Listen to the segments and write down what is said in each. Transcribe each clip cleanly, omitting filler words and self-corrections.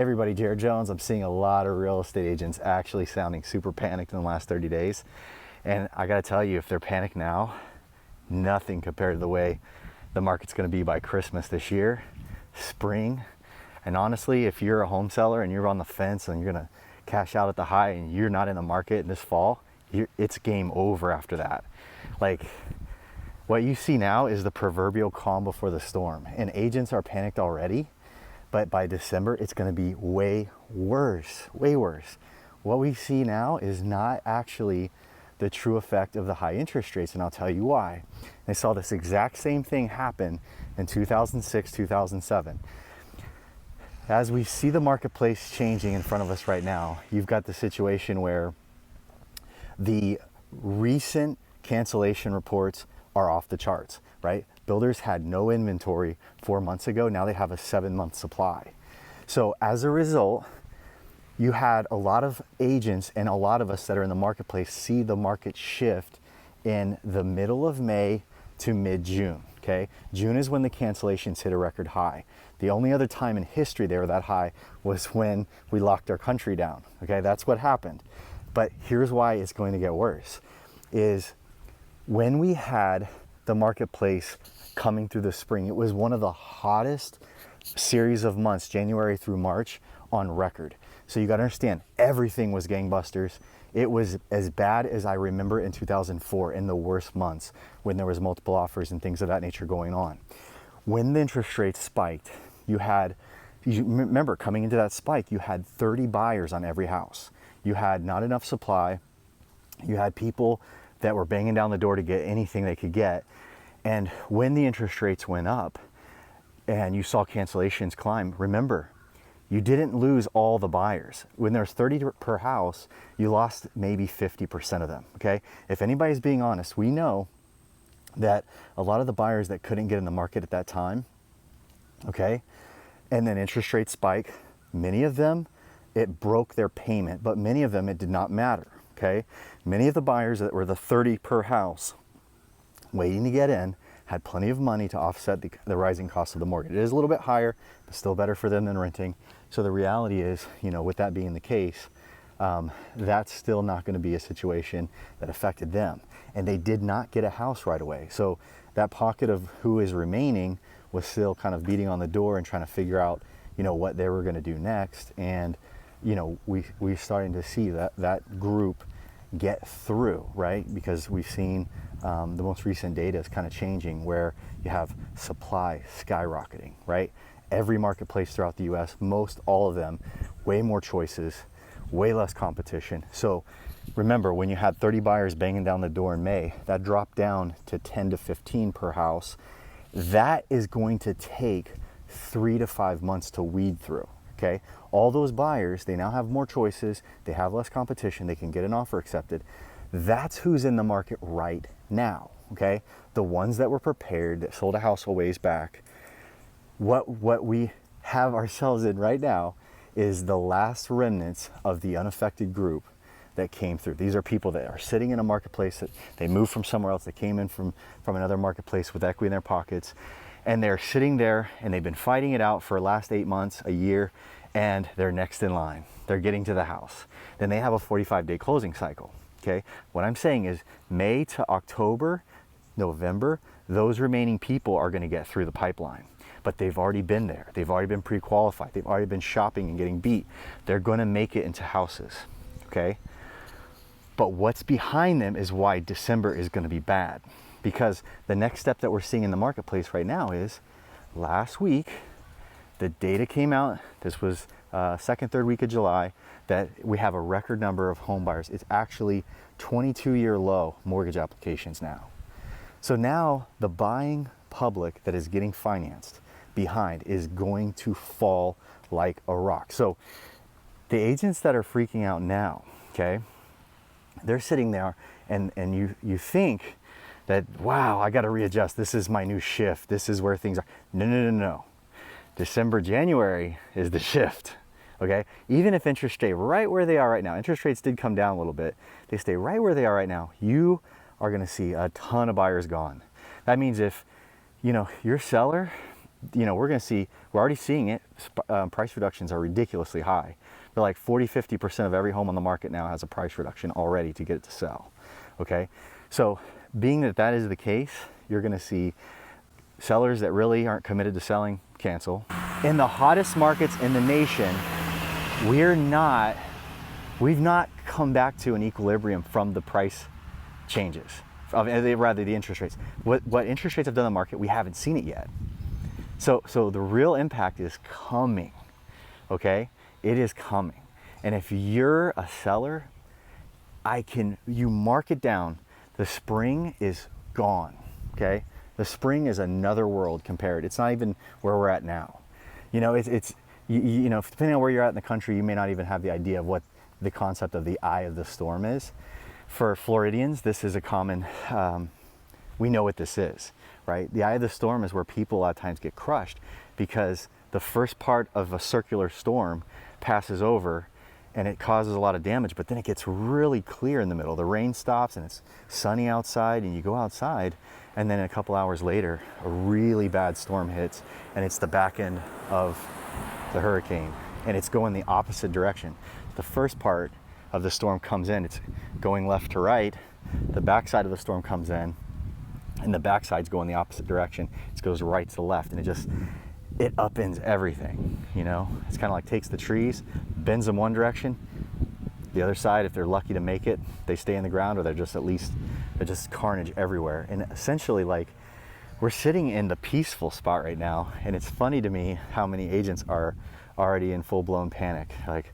Everybody, Jared Jones. I'm seeing a lot of real estate agents actually sounding super panicked in the last 30 days. And I gotta tell you, if they're panicked now, nothing compared to the way the market's gonna be by Christmas this year, spring. And honestly, if you're a home seller and you're on the fence and you're gonna cash out at the high and you're not in the market this fall, it's game over after that. Like, what you see now is the proverbial calm before the storm. And agents are panicked already. But by December, it's going to be way worse, way worse. What we see now is not actually the true effect of the high interest rates, and I'll tell you why. I saw this exact same thing happen in 2006, 2007. As we see the marketplace changing in front of us right now, you've got the situation where the recent cancellation reports are off the charts, right? Builders had no inventory 4 months ago. Now they have a 7-month supply. So as a result, you had a lot of agents and a lot of us that are in the marketplace see the market shift in the middle of May to mid-June, okay? June is when the cancellations hit a record high. The only other time in history they were that high was when we locked our country down, okay? That's what happened. But here's why it's going to get worse, is when we had the marketplace coming through the spring, it was one of the hottest series of months, January through March, on record. So you got to understand, everything was gangbusters. It was as bad as I remember in 2004, in the worst months when there was multiple offers and things of that nature going on. When the interest rates spiked, you remember coming into that spike, you had 30 buyers on every house. You had not enough supply. You had people that were banging down the door to get anything they could get. And when the interest rates went up and you saw cancellations climb, remember, you didn't lose all the buyers. When there's 30 per house, you lost maybe 50% of them, okay? If anybody's being honest, we know that a lot of the buyers that couldn't get in the market at that time, okay, and then interest rates spike, many of them, it broke their payment, but many of them, it did not matter, okay? Many of the buyers that were the 30 per house waiting to get in had plenty of money to offset the rising cost of the mortgage. It is a little bit higher, but still better for them than renting. So the reality is, with that being the case, that's still not going to be a situation that affected them. And they did not get a house right away. So that pocket of who is remaining was still kind of beating on the door and trying to figure out, what they were going to do next. And, we're starting to see that group get through, right? Because we've seen the most recent data is kind of changing, where you have supply skyrocketing, right? Every marketplace throughout the US, most all of them, way more choices, way less competition. So remember, when you had 30 buyers banging down the door in May, that dropped down to 10 to 15 per house. That is going to take 3 to 5 months to weed through, okay? All those buyers, they now have more choices, they have less competition, they can get an offer accepted. That's who's in the market right now, okay? The ones that were prepared, that sold a house a ways back. What we have ourselves in right now is the last remnants of the unaffected group that came through. These are people that are sitting in a marketplace that they moved from somewhere else, they came in from another marketplace with equity in their pockets, and they're sitting there and they've been fighting it out for the last 8 months, a year, and they're next in line. They're getting to the house. Then they have a 45-day closing cycle, okay? What I'm saying is May to October, November, those remaining people are gonna get through the pipeline. But they've already been there. They've already been pre-qualified. They've already been shopping and getting beat. They're gonna make it into houses, okay? But what's behind them is why December is gonna be bad. Because the next step that we're seeing in the marketplace right now is, last week, the data came out, this was second, third week of July, that we have a record number of home buyers. It's actually 22-year low mortgage applications now. So now the buying public that is getting financed behind is going to fall like a rock. So the agents that are freaking out now, okay, they're sitting there and you think that, wow, I got to readjust. This is my new shift. This is where things are. No. December, January is the shift, okay? Even if interest stay right where they are right now, interest rates did come down a little bit, they stay right where they are right now, you are gonna see a ton of buyers gone. That means if, you're a seller you know, we're already seeing it. Price reductions are ridiculously high. They're like 40–50% of every home on the market now has a price reduction already to get it to sell. Okay, so being that that is the case, you're going to see sellers that really aren't committed to selling cancel. In the hottest markets in the nation, we've not come back to an equilibrium from the price changes, rather the interest rates. What interest rates have done in the market, we haven't seen it yet. So the real impact is coming, okay? It is coming. And if you're a seller, you mark it down. The spring is gone, okay? The spring is another world compared. It's not even where we're at now. You know, you know, depending on where you're at in the country, you may not even have the idea of what the concept of the eye of the storm is. For Floridians, this is a common, we know what this is, right? The eye of the storm is where people a lot of times get crushed because the first part of a circular storm passes over and it causes a lot of damage, but then it gets really clear in the middle. The rain stops and it's sunny outside, and you go outside, and then a couple hours later, a really bad storm hits, and it's the back end of the hurricane, and it's going the opposite direction. The first part of the storm comes in, it's going left to right. The backside of the storm comes in, and the backside's going the opposite direction. It goes right to left, and it upends everything, you know? It's kind of like takes the trees, bends them one direction, the other side, if they're lucky to make it, they stay in the ground, or they're just carnage everywhere. And essentially, like, we're sitting in the peaceful spot right now, and it's funny to me how many agents are already in full-blown panic. Like,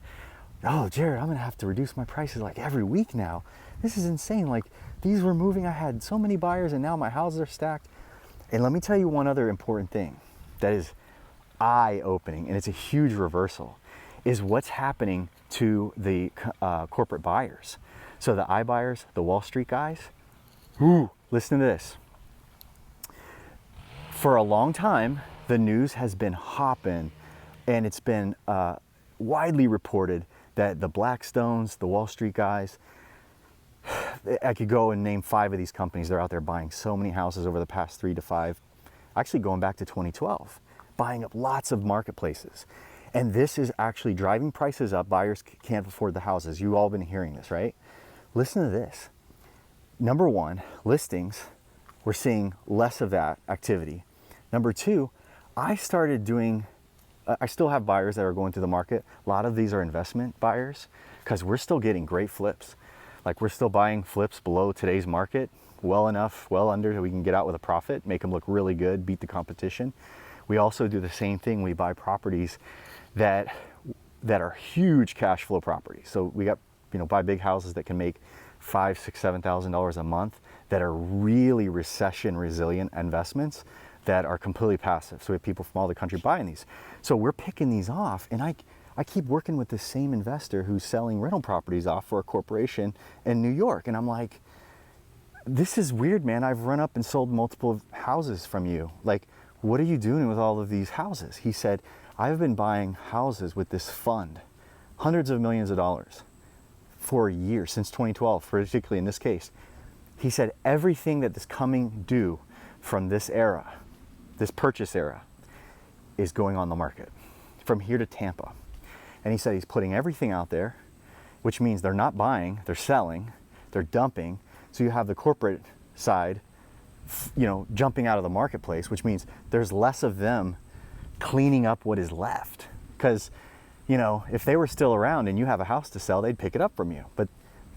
oh, Jared, I'm gonna have to reduce my prices like every week now. This is insane. Like, these were moving, I had so many buyers, and now my houses are stacked. And let me tell you one other important thing that is eye-opening, and it's a huge reversal, is what's happening to the corporate buyers. So the iBuyers, the Wall Street guys, listen to this. For a long time, the news has been hopping, and it's been widely reported that the Blackstones, the Wall Street guys, I could go and name 5 of these companies. They're out there buying so many houses over the past 3 to 5, actually going back to 2012, buying up lots of marketplaces. And this is actually driving prices up. Buyers can't afford the houses. You've all been hearing this, right? Listen to this. Number 1, listings, we're seeing less of that activity. Number 2, I started doing, I still have buyers that are going through the market. A lot of these are investment buyers because we're still getting great flips. Like, we're still buying flips below today's market, well enough, well under, so we can get out with a profit, make them look really good, beat the competition. We also do the same thing. We buy properties that are huge cash flow properties. So we got, you know, buy big houses that can make $5,000, $6,000, $7,000 a month that are really recession resilient investments that are completely passive. So we have people from all the country buying these. So we're picking these off, and I keep working with the same investor who's selling rental properties off for a corporation in New York. And I'm like, this is weird, man. I've run up and sold multiple houses from you. Like, what are you doing with all of these houses? He said, I've been buying houses with this fund, hundreds of millions of dollars, for years, since 2012, particularly in this case. He said, everything that is coming due from this era, this purchase era, is going on the market from here to Tampa. And he said he's putting everything out there, which means they're not buying, they're selling, they're dumping. So you have the corporate side, you know, jumping out of the marketplace, which means there's less of them cleaning up what is left. Because, you know, if they were still around and you have a house to sell, they'd pick it up from you. But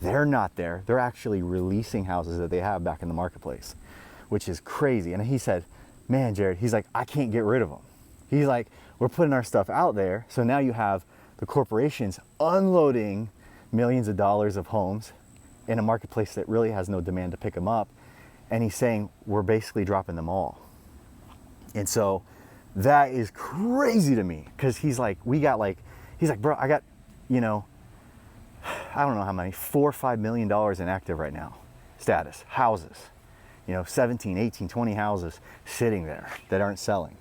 they're not there. They're actually releasing houses that they have back in the marketplace, which is crazy. And he said, man, Jared, he's like, I can't get rid of them. He's like, we're putting our stuff out there. So now you have the corporations unloading millions of dollars of homes in a marketplace that really has no demand to pick them up. And he's saying, we're basically dropping them all. And so that is crazy to me, because he's like, he's like, bro, I got, you know, I don't know how many, $4 or $5 million in active right now, status, houses, you know, 17, 18, 20 houses sitting there that aren't selling.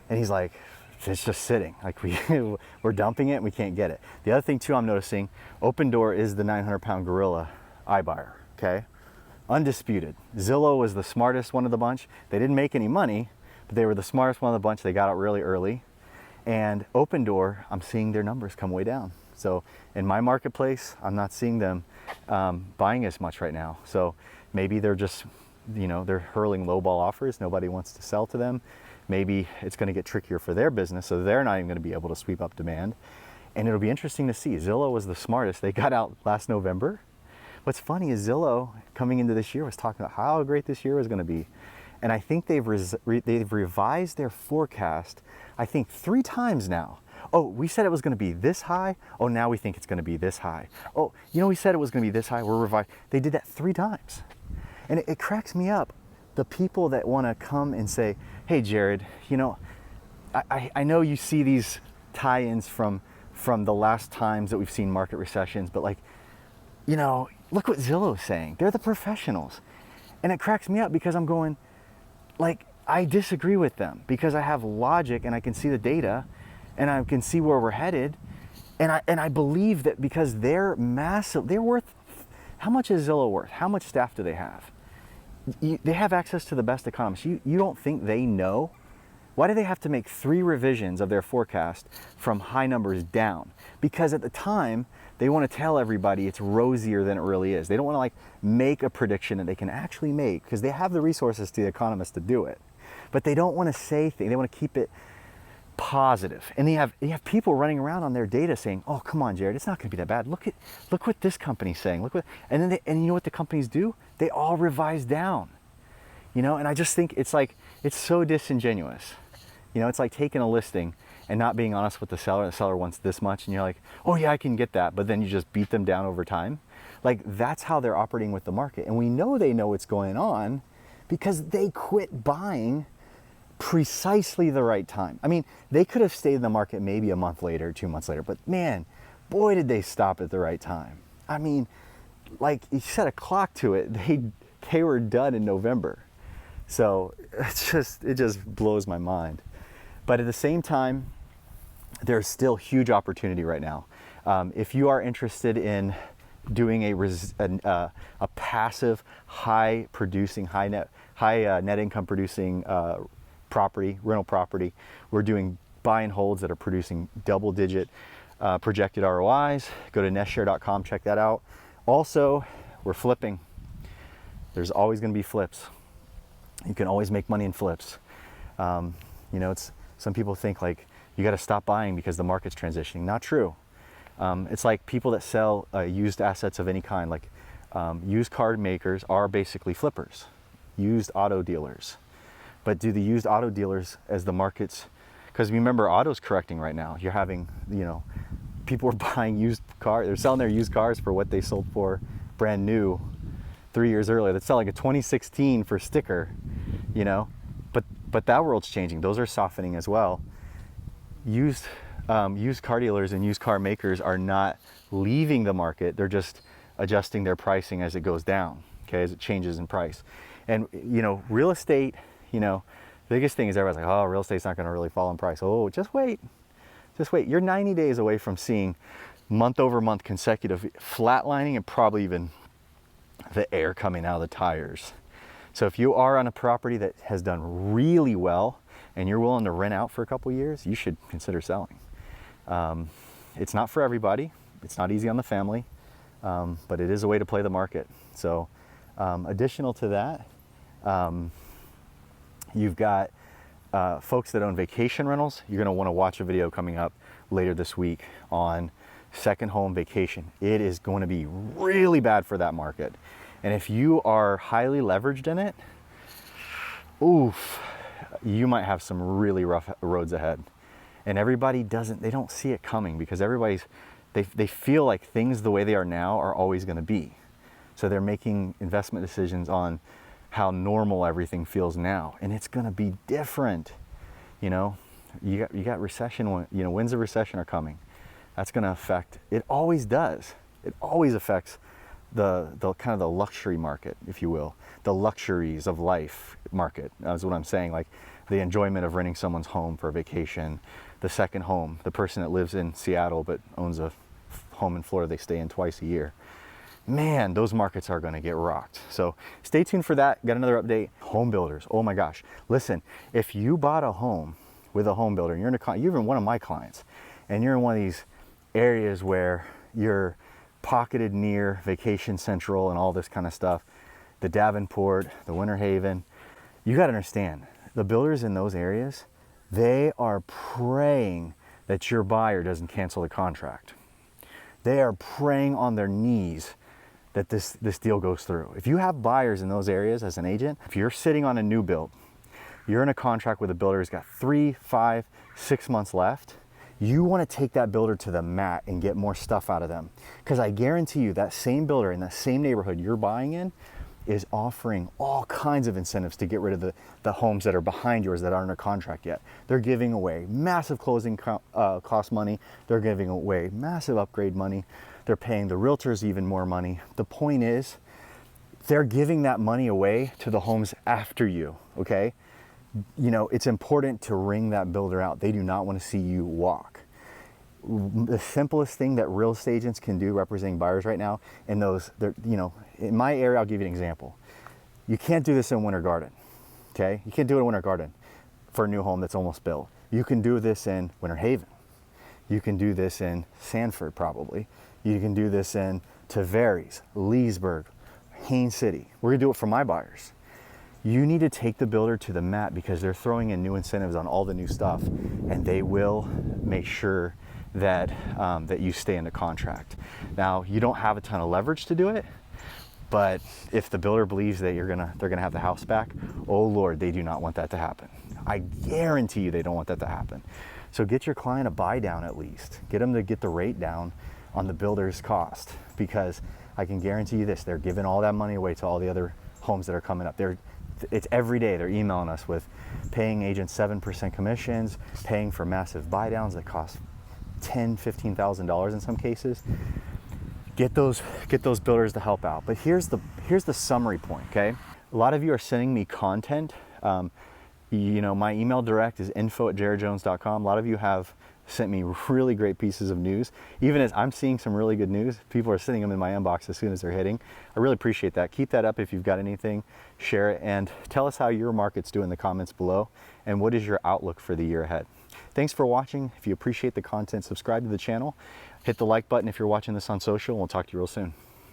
And he's like, it's just sitting, like we're dumping it and we can't get it. The other thing too I'm noticing, Open Door is the 900-pound gorilla iBuyer, okay? Undisputed. Zillow was the smartest one of the bunch. They didn't make any money, but they were the smartest one of the bunch. They got out really early. And Open Door, I'm seeing their numbers come way down. So in my marketplace, I'm not seeing them buying as much right now. So maybe they're just, they're hurling lowball offers. Nobody wants to sell to them. Maybe it's going to get trickier for their business, so they're not even going to be able to sweep up demand. And it'll be interesting to see. Zillow was the smartest. They got out last November. What's funny is Zillow, coming into this year, was talking about how great this year was going to be. And I think they've revised their forecast, I think 3 times now. Oh, we said it was going to be this high. Oh, now we think it's going to be this high. Oh, we said it was going to be this high. We're revised. They did that 3 times. And it cracks me up. The people that want to come and say, hey, Jared, I know you see these tie-ins from the last times that we've seen market recessions, but look what Zillow's saying. They're the professionals. And it cracks me up because I'm going, I disagree with them because I have logic and I can see the data and I can see where we're headed. And I believe that because they're massive, they're worth, how much is Zillow worth? How much staff do they have? They have access to the best economists. You don't think they know? Why do they have to make 3 revisions of their forecast from high numbers down? Because at the time, they want to tell everybody it's rosier than it really is. They don't want to make a prediction that they can actually make because they have the resources to the economists to do it. But they don't want to say things. They want to keep it positive. And you have people running around on their data saying, "Oh, come on, Jared, it's not going to be that bad. Look what this company's saying. And then you know what the companies do? They all revise down. And I just think it's so disingenuous. It's like taking a listing and not being honest with the seller. The seller wants this much and you're like, oh yeah, I can get that. But then you just beat them down over time. That's how they're operating with the market. And we know they know what's going on because they quit buying precisely the right time. I mean, they could have stayed in the market maybe a month later, 2 months later, but man, boy, did they stop at the right time. I mean, you set a clock to it. They were done in November. So it just blows my mind. But at the same time, there's still huge opportunity right now. If you are interested in doing a passive, high net income producing rental property, we're doing buy and holds that are producing double-digit projected ROIs. Go to nestshare.com, check that out. Also, we're flipping. There's always going to be flips. You can always make money in flips. Some people think you got to stop buying because the market's transitioning. Not true. It's like people that sell used assets of any kind, used car makers are basically flippers, used auto dealers. But do the used auto dealers, as the markets, because remember, auto's correcting right now. You're having, people are buying used cars. They're selling their used cars for what they sold for brand new 3 years earlier. They're selling a 2016 for sticker, But that world's changing. Those are softening as well. Used car dealers and used car makers are not leaving the market. They're just adjusting their pricing as it goes down, as it changes in price. And real estate, biggest thing is everybody's like, oh, real estate's not going to really fall in price. Oh, just wait. You're 90 days away from seeing month over month consecutive flatlining and probably even the air coming out of the tires. So if you are on a property that has done really well and you're willing to rent out for a couple years, you should consider selling. It's not for everybody. It's not easy on the family, but it is a way to play the market. So additional to that, you've got folks that own vacation rentals. You're going to want to watch a video coming up later this week on second home vacation. It is going to be really bad for that market. And if you are highly leveraged in it, oof, you might have some really rough roads ahead. And everybody they don't see it coming because they feel like things the way they are now are always going to be. So they're making investment decisions on how normal everything feels now. And it's going to be different. You got recession, winds of recession are coming. That's going to affect, it always does. It always affects the kind of the luxury market, if you will, the luxuries of life market. That's what I'm saying, the enjoyment of renting someone's home for a vacation, the second home, the person that lives in Seattle but owns a home in Florida they stay in twice a year. man, those markets are gonna get rocked. So stay tuned for that. Got another update. Home builders, oh my gosh. Listen, if you bought a home with a home builder, and you're even one of my clients, and you're in one of these areas where you're pocketed near Vacation Central and all this kind of stuff, the Davenport, the Winter Haven, you gotta understand, the builders in those areas, they are praying that your buyer doesn't cancel the contract. They are praying on their knees that this deal goes through. If you have buyers in those areas as an agent, if you're sitting on a new build, you're in a contract with a builder who's got 3, 5, 6 months left, you want to take that builder to the mat and get more stuff out of them. Because I guarantee you that same builder in that same neighborhood you're buying in is offering all kinds of incentives to get rid of the homes that are behind yours that aren't under contract yet. They're giving away massive closing cost money. They're giving away massive upgrade money. They're paying the realtors even more money. The point is, they're giving that money away to the homes after you, okay? You know, it's important to ring that builder out. They do not want to see you walk. The simplest thing that real estate agents can do representing buyers right now, and those, you know, in my area, I'll give you an example. You can't do this in Winter Garden, okay? You can't do it in Winter Garden for a new home that's almost built. You can do this in Winter Haven. You can do this in Sanford, probably. You can do this in Tavares, Leesburg, Haines City. We're gonna do it for my buyers. You need to take the builder to the mat because they're throwing in new incentives on all the new stuff, and they will make sure that that you stay in the contract. Now, you don't have a ton of leverage to do it, but if the builder believes that they're gonna have the house back, oh Lord, they do not want that to happen. I guarantee you they don't want that to happen. So get your client a buy down at least. Get them to get the rate down on the builder's cost, because I can guarantee you this, they're giving all that money away to all the other homes that are coming up. It's every day they're emailing us with paying agents 7% commissions, paying for massive buy downs that cost $10,000, $15,000 in some cases. Get those builders to help out. But here's the summary point, okay? A lot of you are sending me content. You know, my email direct is info@jaredjones.com. A lot of you have sent me really great pieces of news. Even as I'm seeing some really good news, people are sending them in my inbox as soon as they're hitting. I really appreciate that. Keep that up. If you've got anything, share it, and tell us how your market's doing in the comments below, and what is your outlook for the year ahead. Thanks for watching. If you appreciate the content, subscribe to the channel. Hit the like button if you're watching this on social, and we'll talk to you real soon.